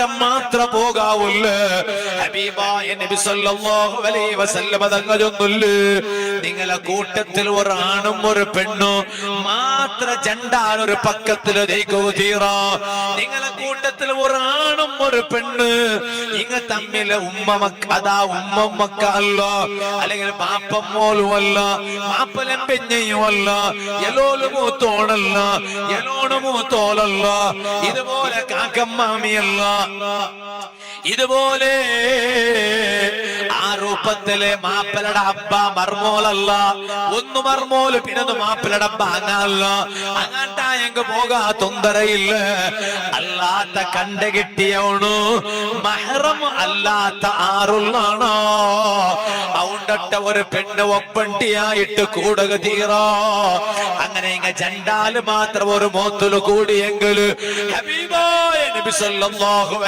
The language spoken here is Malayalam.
ഒരട്ടം മാത്രം പോകാവുള്ള ഹബീബായ നബി സല്ലല്ലാഹു അലൈഹി വസല്ലം തങ്ങൾ ചൊല്ലുന്നു, നിങ്ങളെ കൂട്ടത്തിൽ ഒരാണും ഒരു പെണ്ണും മാത്രം ജണ്ടാൻ ഒരു പക്കത്തിലേക്ക് തീരാ. നിങ്ങളെ കൂട്ടത്തിൽ ഒരാണും ഒരു പെണ്ണ് ഇങ്ങ തമ്മില് അതാ ഉമ്മക്ക അല്ല, അല്ലെങ്കിൽ പാപ്പം മോളുമല്ല, മാപ്പലം പെഞ്ഞയുമല്ല, എലോല് മൂത്തോളല്ല, എലോണ് മൂത്തോളല്ല, ഇതുപോലെ കാക്കമ്മാമിയല്ല, ഇതുപോലെ ആ രൂപത്തില് മാപ്പലയുടെ അബ്ബ മർമോളല്ല, ഒന്ന് മർമോല് പിന്നൊന്ന് മാപ്പലയുടെ അബ്ബ അങ്ങല്ല. അങ്ങാട്ടായെങ്ക് പോകാ തൊന്തരയില്ല. അല്ലാത്ത കണ്ട കിട്ടിയവണു മഹറം അല്ലാത്ത ആറുള്ളാണോ ഔണ്ടട്ട ഒരു പെണ്ണ് ഒപ്പണ്ടിയായിട്ട് കൂടുക തീറോ. അങ്ങനെ ഇങ്ങ ജണ്ടാല് മാത്രം ഒരു മോത്തില് കൂടിയെങ്കില് ഹബീബായ നബി സല്ലല്ലാഹു